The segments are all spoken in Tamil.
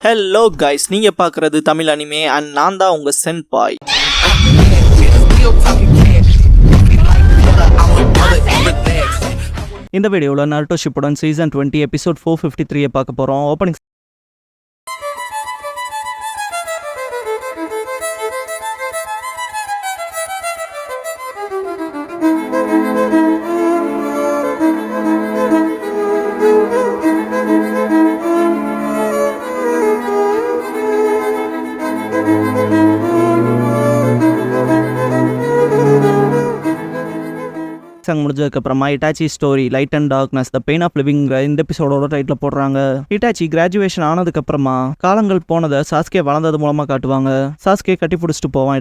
ஹலோ கைஸ், நீங்க பார்க்குறது தமிழ் அனிமே அண்ட் நான் தான் உங்க சென்பாய். இந்த வீடியோவில் நருட்டோ ஷிப்புடன் சீசன் 20 எபிசோட் 453 பார்க்க போகிறோம். ஓப்பனிங் முடிஞ்சதுக்கப்புறமா Itachi story light and darkness the pain of living இந்த எபிசோடோட டைட்டில் போடுறாங்க. இட்டாச்சி கிராஜுவேஷன் ஆனதுக்கப்புறமா காலங்கள் போனதை சாஸ்கே வளர்ந்தது மூலமா காட்டுவாங்க. சாஸ்கே கட்டி பிடிச்சிட்டு போவான்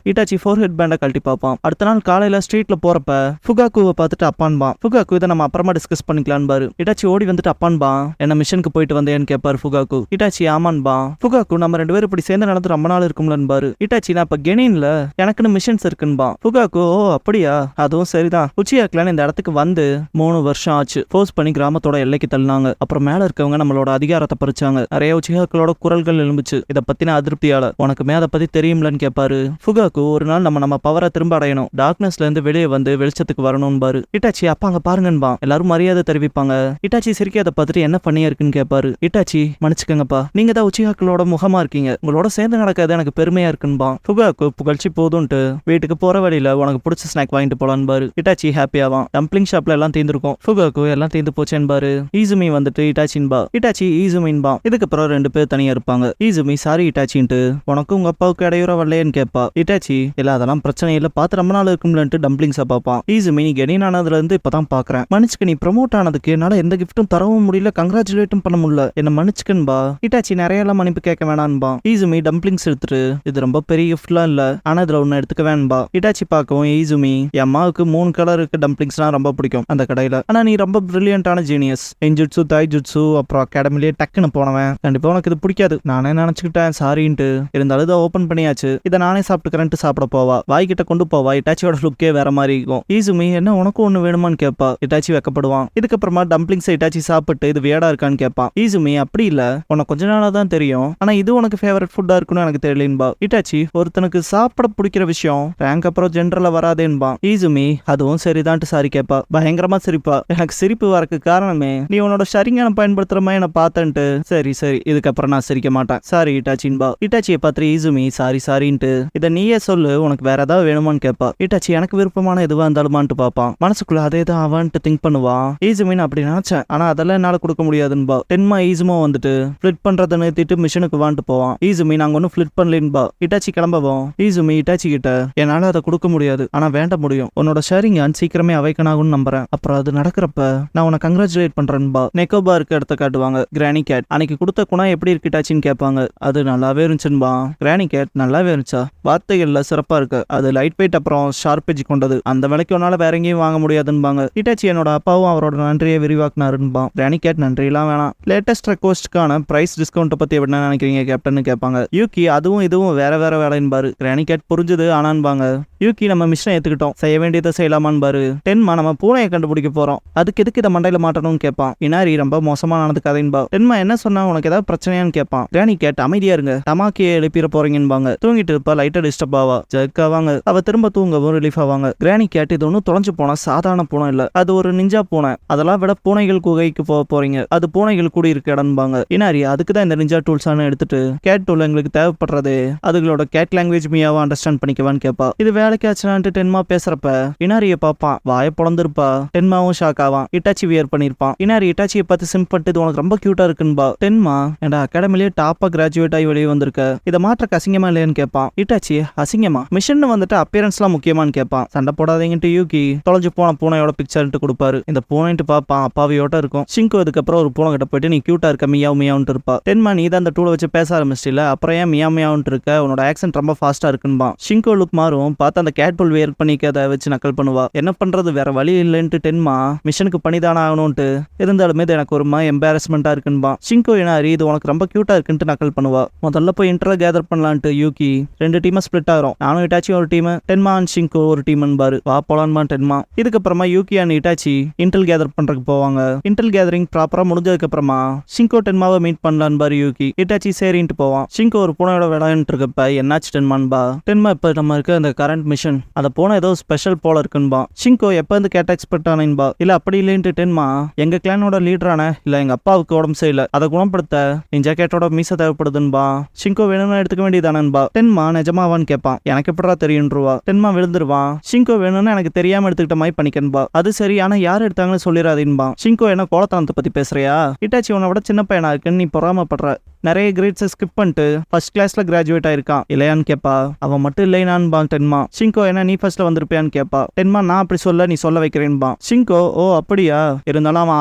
இட்டாச்சி ஃபோர் ஹெட் பேண்டை கழட்டி பார்ப்பான். அடுத்த நாள் காலையில ஸ்ட்ரீட்ல போறப்ப ஃபுகாக்குவை பார்த்துட்டு அப்பான்பான். ஃபுகாக்கு இதை நம்ம அப்புறமா டிஸ்கஸ் பண்ணிக்கலான்னு பாரு. இட்டாச்சி ஓடி வந்துட்டு அப்பான்பான், என்ன மிஷனுக்கு போயிட்டு வந்தேன்னு கேட்பாரு ஃபுகாக்கு. இட்டாச்சி ஆமான்பான். ஃபுகாக்கு நம்ம ரெண்டு பேரும் இப்படி சேர்ந்து நடந்து ரொம்ப நாள் இருக்கும்லன்னு பாரு. இட்டாச்சி நான் இப்ப கெனின்ல எனக்குன்னு மிஷன்ஸ் இருக்குன்பான். ஃபுகாக்கு ஓ அப்படியா, அதுவும் சரிதான். உச்சியாக்கலான்னு இந்த இடத்துக்கு வந்து 3 வருஷம் ஆச்சு. ஃபோர்ஸ் பண்ணி கிராமத்தோட எல்லைக்கு தள்ளினாங்க. அப்புறம் மேல இருக்கவங்க நம்மளோட அதிகாரத்தை பறிச்சாங்க. நிறைய உச்சியாக்களோட குரல்கள் எழும்புச்சு. இதை பத்தின அதிருப்தியால உனக்குமே அதை பத்தி தெரியும்லன்னு கேட்பாரு. ஃபுகாக்கு ஒரு நாள் நம்ம பவரை திரும்ப அடையணும், டார்க்னஸ்ல இருந்து வெளியே வந்து வெளிச்சத்துக்கு வரணும் பாரு. இட்டாச்சி அப்பா அங்க பாருங்கன்பா. எல்லாரும் மரியாதை தெரிவிப்பாங்க. இட்டாச்சி சிரிக்க அதை பார்த்துட்டு என்ன பண்ணியா இருக்குன்னு கேட்பாரு. இட்டாச்சி மன்னிச்சுக்கங்கப்பா, நீங்க தான் உச்சியாக்களோட முகமா இருக்கீங்க, உங்களோட சேர்ந்து நடக்காது எனக்கு பெருமையா இருக்குன்பா. ஃபுகாக்கு புகழ்ச்சி போதும்ட்டு வீட்டுக்கு போற வழியில உனக்கு பிடிச்ச ஸ்நாக் வாங்கிட்டு போலான்னு பாரு. இட்டாச்சி ஹாப்பியாவான். டம்ப்ளிங் ஷாப்ல எல்லாம் தீர்ந்துருக்கும். ஃபுகாக்கு எல்லாம் தீர்ந்து போச்சேன்னு பாரு. ஈசுமி வந்துட்டு இட்டாச்சின்பா. இட்டாச்சி ஈசுமின்பா. இதுக்கப்புறம் 2 பேர் தனியா இருப்பாங்க. ஈசுமி சாரி இட்டாச்சின்ட்டு உனக்கு உங்க அப்பாவுக்கு இடையூற வரலையேன்னு கேட்பா. இட்டாச்சி இல்ல அதெல்லாம் பிரச்சனை இல்ல, பார்த்து ரொம்ப நாள் இருக்கும்லன்ட்டு டம்ப்ளிங்ஸை பார்ப்பான். ஈசுமி நீ கெனின் ஆனதுல இருந்து இப்பதான் பாக்குறேன், மன்னிச்சுக்க, நீ ப்ரமோட் ஆனதுக்கு என்னால எந்த கிஃப்டும் தரவும் முடியல, கங்க்ராச்சுலேட்டும் பண்ண முடியல, என்ன மன்னிச்சுக்கன்பா. இட்டாச்சி நிறைய எல்லாம் மன்னிப்பு கேட்க வேணான்பா. ஈசுமி டம்ப்ளிங்ஸ் எடுத்துட்டு இது ரொம்ப பெரிய கிஃப்ட்லாம் இல்ல, ஆனா இதுல ஒன்னு எடுத்துக்க வேணும்பா. இட்டாச்சி பார்க்கவும் ஈசுமி என் அம்மாவுக்கு 3 கலர் இருக்கு டம்ப்ளிங்ஸ்லாம் ரொம்ப பிடிக்கும் அந்த கடையில, ஆனா நீ ரொம்ப பிரில்லியன்டான ஜீனியஸ், என்ஜுட்சு தாய்ஜுட்சு அப்புறம் அகாடமிலேயே டக்குன்னு போனவன், கண்டிப்பா உனக்கு இது பிடிக்காது, நானே நினைச்சுக்கிட்டேன் சாரின்ட்டு. இருந்தாலும் இதை ஓபன் பண்ணியாச்சு, இதை நானே சாப்பிட்டுக்கிறேன்ட்டு சாப்பிட போவா. வாய்கிட்ட கொண்டு போவா. இட்டாச்சியோட லுக்கே வேற மாதிரி இருக்கும். ஈசுமி என்ன உனக்கும் ஒண்ணு வேணுமான்னு கேட்பா. இட்டாச்சி வெக்கப்படுவான். இதுக்கப்புறமா டம்ப்ளிங்ஸ் இட்டாச்சி சாப்பிட்டு இது வியடா இருக்கான்னு கேட்பான். ஈசுமி அப்படி இல்ல, உனக்கு கொஞ்ச நாளா தான் தெரியும், ஆனா இது உனக்கு ஃபேவரட் ஃபுட்டா இருக்குன்னு எனக்கு தெரியலன்பா. இட்டாச்சி ஒருத்தனுக்கு சாப்பிட பிடிக்கிற விஷயம் ரேங்க் அப்புறம் ஜென்ரலா வராதேன்பா. ஈசுமி அதுவும் சரிதான்ட்டு சாரி கேட்பா. பயங்கரமா சிரிப்பா. எனக்கு சிரிப்பு வரக்கு காரணமே நீ உன்னோட ஷரிங்கான பயன்படுத்துற மாதிரி என்ன பார்த்தன்ட்டு. சரி இதுக்கப்புறம் நான் சிரிக்க மாட்டேன், சாரி இட்டாச்சின்பா. இட்டாச்சியை பார்த்து ஈசுமி சாரின்ட்டு இதை நீயே சொல்லு, உனக்கு வேற ஏதாவது வேணுமான்னு கேட்பா. இட்டாச்சி எனக்கு விருப்பமான எதுவா இருந்தாலுமான்ட்டு பார்ப்பான். மனசுக்குள்ள அதே தான் அவன்ட்டு திங்க் பண்ணுவான். ஈசுமின்னு அப்படி நினைச்சேன், ஆனா அதெல்லாம் என்னால கொடுக்க முடியாதுன்பா. டென்மா ஈசுமோ வந்துட்டு ஃபிளிட் பண்றதை நிறுத்திட்டு மிஷனுக்கு வான்ட்டு போவான். ஈசுமி நாங்க ஒன்னும் ஃபிளிட் பண்ணலன்பா. இட்டாச்சி கிளம்பவும் ஈசுமி இட்டாச்சி கிட்ட என்னால அதை கொடுக்க முடியாது, ஆனா வேண்ட முடியும், உன்னோட ஷரிங் சீக்கிரமே அவைக்கன் ஆகும்னு நம்புறேன், அப்புறம் அது நடக்கிறப்ப நான் உனக்கு கங்க்ராச்சுலேட் பண்றேன்பா. நெக்கோபாருக்கு எடுத்து காட்டுவாங்க. கிரானி கேட் அன்னைக்கு கொடுத்த குணம் எப்படி இருக்கிட்டாச்சின்னு கேட்பாங்க. அது நல்லாவே இருந்துச்சுன்பா. கிரானி கேட் நல்லாவே இருந்துச்சா, வார்த்தைகள்ல சிறப்பா இருக்கு, அது லைட் வெயிட் அப்புறம் ஷார்ப் எட்ஜ் கொண்டது, அந்த விலைக்கு உன்னால வேற எங்கேயும் வாங்க முடியாதுன்பாங்க. இட்டாச்சி என்னோட அப்பாவும் அவரோட நன்றியை விரிவாக்குனாருன்பா. கிரானி கேட் நன்றியெல்லாம் வேணாம், லேட்டஸ்ட் ரெக்வஸ்ட்கான பிரைஸ் டிஸ்கவுண்ட் பத்தி என்ன நினைக்கிறீங்க கேப்டன் கேட்பாங்க. யூகி அதுவும் இதுவும் வேற வேலைன்பாரு. கிரானி கேட் புரிஞ்சது ஆனான்பாங்க. யூகி நம்ம மிஷனை ஏத்துக்கிட்டோம், செய்ய வேண்டியதை செய்யலாமான்னு பாரு. டென்மா நம்ம பூனையை கண்டுபிடிக்க போறோம், அதுக்கு எதுக்கு இதை மண்டையில மாட்டணும்னு கேட்பான். இனாரி ரொம்ப மோசமானது கதைன்பா. டென்மா என்ன சொன்னா உனக்கு ஏதாவது பிரச்சனையான்னு கேட்பான். கிரானி கேட் அமைதியா இருங்க, டமாக்கியை எழுப்பிட போறீங்கன்பாங்க. தூங்கிட்டு இருப்பா. லைட்டா டிஸ்டர்ப் ஆவா. ஜர்க் ஆவாங்க. அவ திரும்ப தூங்கவும் ரிலீஃப் ஆவாங்க. கிரானி கேட் இது ஒன்னும் தொலைஞ்சு போன சாதாரண பூனை இல்ல, அது ஒரு நிஞ்சா பூனை, அதெல்லாம் விட பூனைகள் குகைக்கு போக போறீங்க, அது பூனைகள் கூடி இருக்க இடம்பாங்க. இனாரி அதுக்குதான் இந்த நிஞ்சா டூல்ஸானு எடுத்துட்டு கேட் டூல் எங்களுக்கு தேவைப்படுறது, அதுகளோட கேட் லாங்குவேஜ் மியாவை அண்டர்ஸ்டாண்ட் பண்ணிக்கவான்னு கேட்பா. இது வேலைக்கு ஆச்சுனான்ட்டு டென்மா பேசுறப்ப இனாரிய பாப்பான். வாய பொழந்திருப்பா. டென்மாவும் ஷாக் ஆவான். இட்டாச்சி வியர் பண்ணிருப்பான். இனாரி இட்டாச்சியை பார்த்து சிம்பிட்டு இது உனக்கு ரொம்ப கியூட்டா இருக்குன்பா. டென்மா என்டா அகாடமிலேயே டாப்பா கிராஜுவேட் ஆகி வெளியே வந்திருக்க, இதை மாற்ற அசிங்கமா இல்லையான்னு கேட்பான். இட்டாச்சி அசிங்கமா, மிஷன் வந்துட்டு அப்பியரன்ஸ் எல்லாம் முக்கியமான்னு கேட்பான். சண்டை போடாதீங்கட்டு யூகி தொலைஞ்சு போன பூனையோட பிக்சர்ட்டு கொடுப்பாரு. இந்த பூனைட்டு பாப்பான். அப்பாவியோட இருக்கும். ஷிங்கு அதுக்கப்புறம் ஒரு பூனை கிட்ட போயிட்டு நீ கியூட்டா இருக்க மியாவுன்ட்டு இருப்பா. டென்மா நீ தான் அந்த டூலை வச்சு பேச ஆரம்பிச்சில, அப்புறம் ஏன் மியாவுன்ட்டு இருக்க, உன்னோட ஆக்சென்ட் ரொம்ப ஃபாஸ்டா இருக்குன்பா. ஷிங்கு லுக் மாறும். பார்த்து அந்த கேட் டூல் வேர் பண்ணிக்க அதை வச்சு நக்கல் பண்ணுவா. என்ன பண்றது, வேற வழி இல்லைன்ட்டு டென்மா மிஷனுக்கு பண்ணிதானே ஆகணும்ட்டு, இருந்தாலுமே இது எனக்கு ஒரு எம்பாரஸ்மெண்டா இருக்குன்பா. ஷிங்கோ ஏனாரி இது உனக்கு ரொம்ப கியூட்டா இருக்குன்ட்டு நக்கல் பண்ணுவா. முதல்ல போய் இன்டர்ல கேதர் பண்ணலான்ட்டு யூகி 2 டீமா ஸ்பிளிட் ஆகிறோம். நானும் இட்டாச்சி ஒரு டீம், டென்மா அண்ட் ஷிங்கோ ஒரு டீம் பாரு. வா போலான்பா டென்மா. இதுக்கப்புறமா Yuki and Itachi intel gather பண்றதுக்கு போவாங்க. இன்டெல் கேதரிங் ப்ராப்பரா முடிஞ்சதுக்கு அப்புறமா ஷிங்கோ டென்மாவை மீட் பண்ணலான்னு பாரு யூகி. இட்டாச்சி சரின்ட்டு போவான். ஷிங்கோ ஒரு பூனையோட விளையாண்டு இருக்கப்ப என்னாச்சு டென்மான்பா. டென்மா இப்ப நம்ம இருக்க அந்த கரண்ட் மிஷன் அந்த பூனை ஏதோ ஸ்பெஷல் போல இருக்குன்பா. ஷிங்கோ எப்ப இருந்து கேட்ட எக்ஸ்பெக்ட் ஆனேன்பா. இல்ல அப்படி இல்லைன்ட்டு டென்மா எங்க கிளானோட லீடரான இல்ல எங்க அப்பாவுக்கு உடம்பு சரியில்லை, அதை குணப்படுத்த என் ஜாக்கெட்டோட மீச தேவைப்படுதுன்பா. ஷிங்கோ வேணும்னு எடுத்துக்க வேண்டியதானன்பா. டென்மா நிஜமாவான்னு கேட்பான். எனக்கு எப்படா தெரியும்ன்றவா. டென்மா விழுந்துருவான். ஷிங்கோ வேணும்னு எனக்கு தெரியாம எடுத்துக்கிட்ட மாதிரி பண்ணிக்கன்பா. அது சரி, ஆனா யார் எடுத்தாங்கன்னு சொல்லிடாதீன்பா. ஷிங்கோ என்ன கோலத்தனத்தை பத்தி பேசுறியா? இட்டாச்சி உன்னை விட சின்ன பையனா இருக்குன்னு நீ பொறாமப்படுற. நிறைய கிரேட்ஸை ஸ்கிப் பண்ணிட்டு ஃபர்ஸ்ட் கிளாஸ்ல கிராஜுவேட் ஆயிருக்கான் இல்லையான்னு கேப்பா. அவன் மட்டும் இல்லைனான்பா டென்மா. ஷிங்கோ என்ன நீ ஃபர்ஸ்ட்ல வந்திருப்பியான்னு கேப்பா. டென்மா நான் அப்படி சொல்ல, நீ சொல்ல வைக்கிறேன்பா. ஷிங்கோ ஓ அப்படியா, இருந்தாலும் அவன்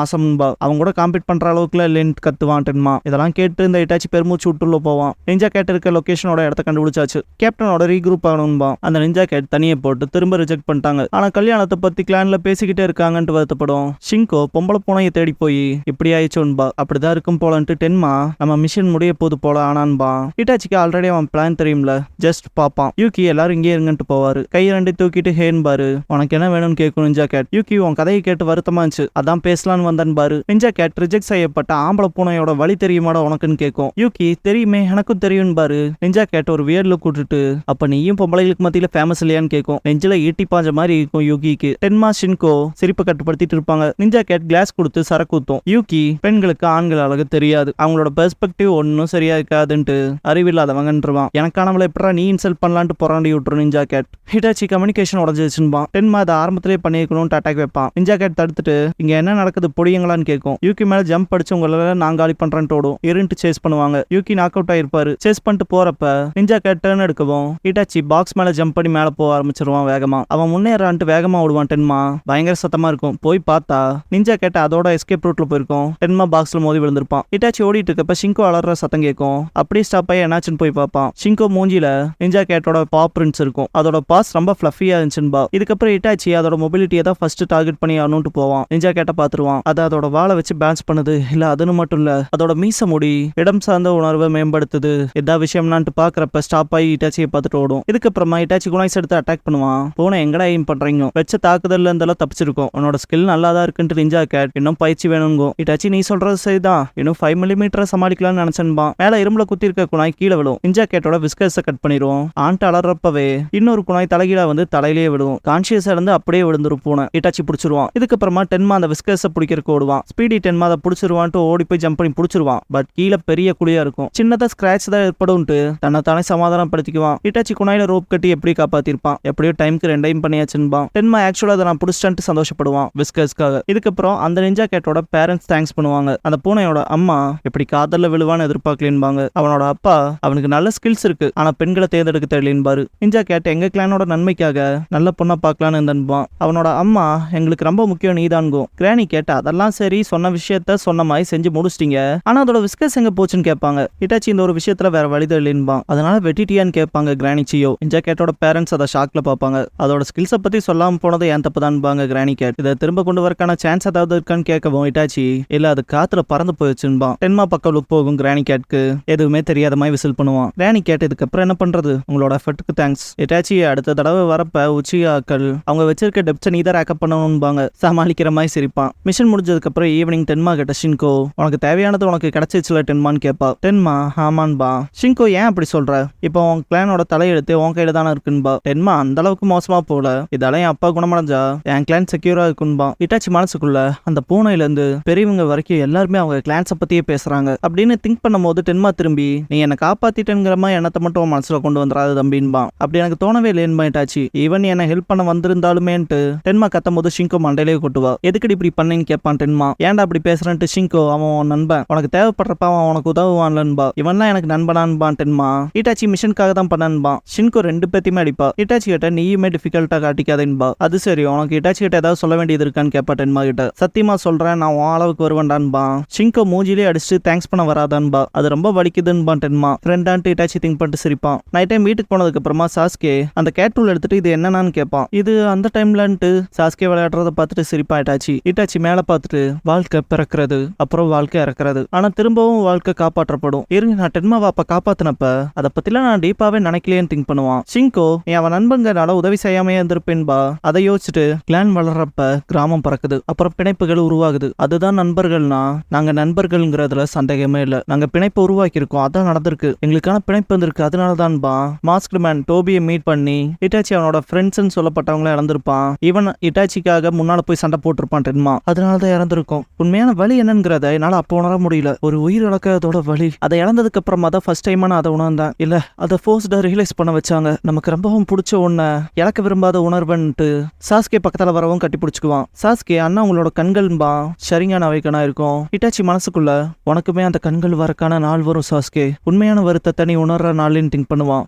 ஆசம்பா. அவன் கூட காம்பீட் பண்ற அளவுக்குல இல்லைன்னு கத்துவான் டென்மா. இதெல்லாம் கேட்டு இந்த இட்டாச்சி பெருமூச்சு விட்டுள்ள போவான். நிஞ்சா கேட் இருக்க லொகேஷனோட இடத்த கண்டுபிடிச்சாச்சு. கேப்டனோட ரீக்ரூப் ஆகணும்பா. அந்த நிஞ்சா கேட் தனியை போட்டு திரும்ப ரிஜெக்ட் பண்ணிட்டாங்க. ஆனா கல்யாணத்தை பத்தி கிளான்ல பேசிக்கிட்டே இருக்காங்கன்ட்டு வருத்தப்படும். ஷிங்கோ பொம்பளை பூனையை தேடி போய் இப்படி ஆயிடுச்சோன்பா. அப்படிதான் இருக்கும் போலன்ட்டு டென்மா நம்ம மிஷன் முடிய போது போல ஆனான்பா. இட்டாச்சிக்கு ஆல்ரெடி அவன் பிளான் தெரியும்ல, ஜஸ்ட் பாப்பான். யூகி எல்லாரும் இங்கே இருங்கன்ட்டு போவாரு. கை ரெண்டு தூக்கிட்டு ஹேன் பாரு, உனக்கு என்ன வேணும்னு கேட்கும் நிஞ்சா கேட். யூகி உன் கதையை கேட்டு வருத்தமா இருந்துச்சு, அதான் பேசலான்னு வந்தேன் பாரு. நிஞ்சா கேட் ரிஜெக்ட் செய்யப்பட்ட ஆம்பளை பூனையோட வழி தெரியுமாடா உனக்குன்னு கேட்கும். யூகி தெரியுமே எனக்கும் தெரியும் பாரு. நிஞ்சா கேட் ஒரு வியர்ட் லுக் விட்டுட்டு அப்ப நீயும் பொம்பளைகளுக்கு மத்தியில ஃபேமஸ் இல்லையான்னு கேட்கும். நெஞ்சில ஈட்டி பாஞ்ச மாதிரி இருக்கும் யூகிக்கு. டென்மா ஷின்கோ சிரிப்பு கட்டுப்படுத்திட்டு இருப்பாங்க. நிஞ்சா கேட் கிளாஸ் கொடுத்து சரக்கு ஊத்தும். யூகி பெண்களுக்கு ஆண்கள் அழகு தெரியாது, அவங்களோட பெர்ஸ்பெக்டிவ் ஒன்னும் சரியா இருக்காதுன்ட்டு அறிவில்லாதவங்கன்றான். எனக்கானவளை எப்படா நீ இன்சல்ட் பண்ணலான்ட்டு புறாண்டி விட்டுரும் நிஞ்சா கேட். ஹிட்டாச்சி கம்யூனிகேஷன் உடஞ்சிருச்சுன்பான். டென்மா அதை ஆரம்பத்திலே பண்ணிருக்கணும்னு அட்டாக் வைப்பான். நிஞ்சா கேட் தடுத்துட்டு இங்க என்ன நடக்குது பொடியங்களான்னு கேட்கும். யூகி மேல ஜம்ப் அடிச்சு உங்களால நான் காலி பண்றேன்ட்டு ஓடும். இருந்துட்டு சேஸ் பண்ணுவாங்க. யூகி நாக் அவுட் ஆயிருப்பாரு. சேஸ் பண்ணிட்டு போறப்ப நிஞ்சா கேட் டர்ன் எடுக்கவும் ஹிட்டாச்சி பாக்ஸ் மேல ஜம்ப் பண்ணி மேல போக ஆரம்பிச்சிருவான் வேகமா. அவன் முன்னேறான்ட்டு வேகமா ஓடுவான். டென்மா பயங்கர சத்தமா இருக்கும். போய் பார்த்தா நிஞ்சா கேட் அதோட எஸ்கேப் ரூட்ல போயிருக்கும். டென்மா பாக்ஸ்ல மோதி விழுந்திருப்பான். ஹிட்டாச்சி ஓடிட்டு இருக்கப்ப ஷிங்கோ அலற சத்தம் கேட்கும். அப்படியே ஸ்டாப் ஆகி என்னாச்சுன்னு போய் பார்ப்பான். ஷிங்கோ மூஞ்சில நிஞ்சா கேட்டோட பா பிரிண்ட்ஸ் இருக்கும். அதோட பாஸ் ரொம்ப ஃபிளஃபியா இருந்துச்சுன்பா. இதுக்கப்புறம் இட்டாச்சி அதோட மொபிலிட்டியை தான் ஃபர்ஸ்ட் டார்கெட் பண்ணி ஆகணும்ட்டு போவான். நிஞ்சா கேட்ட பாத்துருவான். அது அதோட வாழை வச்சு பேலன்ஸ் பண்ணுது. இல்ல அதுன்னு மட்டும் இல்ல, அதோட மீச முடி இடம் சார்ந்த உணர்வை மேம்படுத்துது. எதா விஷயம்னான்ட்டு பாக்குறப்ப ஸ்டாப் ஆகி இட்டாச்சியை பார்த்துட்டு ஓடும். இதுக்கப்புறமா இட்டாச்சி குணாய்ஸ் எடுத்து அட்டாக் பண்ணுவான். போன எங்கடா எய்ம் பண்றீங்க, வச்ச தாக்குதல்ல இருந்தெல்லாம் தப்பிச்சிருக்கும். உன்னோட ஸ்கில் நல்லா தான் இருக்குன்ட்டு நிஞ்சா கேட் இன்னும் பயிற்சி வேணுங்கும். இட்டாச்சி நீ சொல்றது சரிதான், இன்னும் 5 மில்லிமீட்டர் சமாளிக்கலாம்னு நினைச்சேன்பா. மேல இரும்புல குத்தி இருக்க குணாய் கீழே விடும். நிஞ்சா கேட்டோட விஸ்கர்ஸை கட் பண்ணிடுவோம். ஆண்ட அலறப்பவே இன்னொரு குணாய் தலைகீழா வந்து தலையிலேயே விடுவோம். கான்சியஸா இருந்து அப்படியே விழுந்துரும் பூனை. இட்டாச்சி பிடிச்சிருவான். இதுக்கப்புறமா டென்மா அந்த விஸ்கர்ஸை பிடிக்கிறதுக்கு ஓடுவான். ஸ்பீடி டென்மா அதை பிடிச்சிருவான்ட்டு ஓடி போய் ஜம்ப் பண்ணி பிடிச்சிருவான். பட் கீழே பெரிய குழியா இருக்கும். சின்னதா ஸ்கிராட்ச் தான் ஏற்படும்ட்டு தன்னை தானே சமாதானப்படுத்திக்குவான். இட்டாச்சி குணாயில ரோப் கட்டி எப்படி காப்பாத்திருப்பான். எப்படியோ டைமுக்கு 2 பண்ணியாச்சுன்பான். டென்மா ஆக்சுவலா அதை நான் பிடிச்சிட்டு சந்தோஷப்படுவான் விஸ்கர்ஸ்க்காக. இதுக்கப்புறம் அந்த நிஞ்சா கேட்டோட பேரண்ட்ஸ் தேங்க்ஸ் பண்ணுவாங்க. அந்த பூனையோட அம்மா எப்படி காதல்ல விழுவான்னு எதிர்பார்க்கலேன்பாங்க. அவனோட அப்பா அவனுக்கு நல்ல ஸ்கில்ஸ் இருக்கு, ஆனா பெண்களை தேர்ந்தெடுக்க தெரியலேன்பாரு. நிஞ்சா கேட் எங்க கிளானோட நன்மைக்காக நல்ல பொண்ணா பார்க்கலான்னு இருந்தன்பான். அவனோட அம்மா எங்களுக்கு ரொம்ப முக்கியம் நீதான்கும். கிராணி கேட்ட அதெல்லாம் சரி, சொன்ன விஷயத்த சொன்ன மாதிரி செஞ்சு முடிச்சிட்டீங்க, ஆனா அதோட விஸ்கஸ் எங்க போச்சுன்னு கேட்பாங்க. இட்டாச்சி இந்த ஒரு விஷயத்துல வேற வழிதான் இல்லைன்பான். அதனால வெட்டிட்டியான்னு கேட்பாங்க கிராணி சியோ. நிஞ்சா கேட்டோட பேரண்ட்ஸ் அதை ஷாக்ல பார்ப்பாங்க. அதோட ஸ்கில்ஸை பத்தி சொல்லாம போனது ஏன் தப்பு தான்பாங்க கிராணி கேட். இதை திரும்ப கொண்டு வரக்கான சான்ஸ் ஏதாவது இருக்கான்னு கேட்கவும் இட்டாச்சி இல்ல அது காத்துல பறந்து போயிடுச்சுன்பான். டென்மா பக்கம் லுக் போகும். கிராணி கேட்க்கு எதுவுமே தெரியாத மாதிரி விசில் பண்ணுவான். கிராணி கேட் இதுக்கப்புறம் என்ன பண்றது, உங்களோட எஃபர்ட்டுக்கு தேங்க்ஸ். இட்டாச்சி அடுத்த தடவை வரப்ப உச்சியாக்கள் அவங்க வச்சிருக்க டெப்ஸை நீ தான் ரேக்கப் பண்ணணும்பாங்க. சமாளிக்கிற மாதிரி சிரிப்பான். மிஷன் முடிஞ்சதுக்கு அப்புறம் ஈவினிங் டென்மா கிட்ட ஷின்கோ உனக்கு தேவையானது உனக்கு கிடைச்சிச்சுல டென்மான்னு கேட்பா. டென்மா ஆமான்பா. ஷின்கோ ஏன் அப்படி சொல்ற, இப்போ உன் கிளானோட தலையெழுத்து உன் கையில தானே இருக்குன்பா. டென்மா அந்த அளவுக்கு மோசமா போல, இதால என் அப்பா குணமடைஞ்சா என் கிளான் செக்யூரா இருக்குன்பா. இட்டாச்சி மனசுக்குள்ள அந்த பூனையில இருந்து பெரியவங்க வரைக்கும் எல்லாருமே அவங்க கிளான்ஸை பத்தியே பேசுறாங்க அப்படின்னு திங்க் பண்ணும் போது டென்மா திரும்பி நீ என்ன காப்பாத்திட்டேங்கிற மாதிரி எண்ணத்தை மட்டும் மனசுல கொண்டு வந்துடாது தம்பின்பா. அப்படி எனக்கு தோணவே இல்லைன்னு இட்டாச்சி. ஈவன் என்ன ஹெல்ப் பண்ண வந்திருந்தாலுமேன்ட்டு டென்மா கத்தும் போது ஷின்கோ மண்டையிலே கொட்டுவா. எதுக்கடி இப்படி பண்ணேன்னு கேட்பான் டென்மா. ஏன்டா அப்படி பேசுறேன்ட்டு ஷின்கோ அவன் நண்பன், உனக்கு தேவைப்படுறப்ப அவன் உனக்கு உதவுவான்லன்பா. இவன்லாம் எனக்கு நண்பனான்பான் டென்மா. இட்டாச்சி மிஷனுக்காக தான் பண்ணான்பா. ஷின்கோ 2 பேத்தையுமே அடிப்பா. இட்டாச்சி கிட்ட நீயுமே டிஃபிகல்ட்டா காட்டிக்காதேன்பா. அது சரி, உனக்கு இட்டாச்சி கிட்ட ஏதாவது சொல்ல வேண்டியது இருக்கான்னு கேட்பா டென்மா கிட்ட. சத்தியமா சொல்றேன், நான் உன் அளவுக்கு வருவேன்டான்பா. ஷின்கோ மூஞ்சிலே அடிச்சு தேங்க்ஸ் பண்ண வராதான்பா. அது ரொம்ப வலிக்குதுன்பான் டென்மா. ஃப்ரெண்டான்ட்டு இட்டாச்சி திங்க் பண்ணிட்டு சிரிப்பான். நைட் டைம் வீட்டுக்கு போனதுக்கு அப்புறமா சாஸ்கே அந்த கேட் டூல் எடுத்துட்டு இது என்னன்னு கேட்பான். இது அந்த டைம் டைம்லன்ட்டு சாஸ்கே விளையாடுறத பார்த்துட்டு சிரிப்பாயிட்டாச்சு. இட்டாச்சி மேல பார்த்துட்டு வாழ்க்கை பிறக்கிறது அப்புறம் வாழ்க்கை இறக்குறது, ஆனா திரும்பவும் வாழ்க்கை காப்பாற்றப்படும். இருங்க, நான் டென்மாவை அப்ப காப்பாத்தினப்ப அதை பத்திலாம் நான் டீப்பாவே நினைக்கலையேன்னு திங்க் பண்ணுவான். ஷிங்கோ நீ அவன் நண்பங்கனால உதவி செய்யாமையே இருந்திருப்பேன்பா. அதை யோசிச்சுட்டு கிளான் வளர்றப்ப கிராமம் பறக்குது, அப்புறம் பிணைப்புகள் உருவாகுது. அதுதான் நண்பர்கள்னா நாங்க நண்பர்கள்ங்கிறதுல சந்தேகமே இல்ல. நாங்க பிணைப்பு உருவாக்கி இருக்கோம், அதான் நடந்திருக்கு. எங்களுக்கான பிணைப்பு வந்திருக்கு, அதனாலதான்பா மாஸ்க்டு மேன் டோபியை மீட் பண்ணி இட்டாச்சி அவனோட ஃப்ரெண்ட்ஸ்ன்னு சொல்லப்பட்டவங்கள இழந்திருப்பான். இவன் இட்டாச்சிக்காக முன்னால போய் சண்டை போட்டிருப்பான் டென்மா, அதனாலதான் இறந்திருக்கும். உண்மையான வழி என்னங்கிறத என்னால அப்போ உணர முடியல. ஒரு உயிர் இழக்கிறதோட வழி, அதை இழந்ததுக்கு அப்புறமா தான் ஃபர்ஸ்ட் டைமா நான் அதை உணர்ந்தேன். இல்ல அதை ஃபோர்ஸ்டா ரியலைஸ் பண்ண வச்சாங்க. நமக்கு ரொம்பவும் பிடிச்ச ஒண்ண இழக்க விரும்பாத உணர்வுன்ட்டு சாஸ்கே பக்கத்துல வரவும் கட்டி பிடிச்சுக்குவான். சாஸ்கே அண்ணா உங்களோட கண்கள்பா சரியான அவைக்கனா இருக்கும். இட்டாச்சி மனசுக்குள்ள உனக்குமே அந்த கண்கள் வரக்கான நாள் வரும் சாஸ்கே, உண்மையான வருத்தத்தை நீ உணர்ற நாள்னு திங்க் பண்ணுவான்.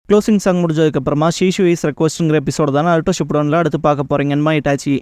க்ளோசிங் சாங் முடிஞ்சதுக்கு அப்புறமா ஷீஷு இஸ் ரெக்வஸ்ட்ங்கிற எபிசோட தானே அல்டோ ஷிப்டோன்ல அடுத்து பார்க்க போறீங்கன்னு இட்டாச்சி.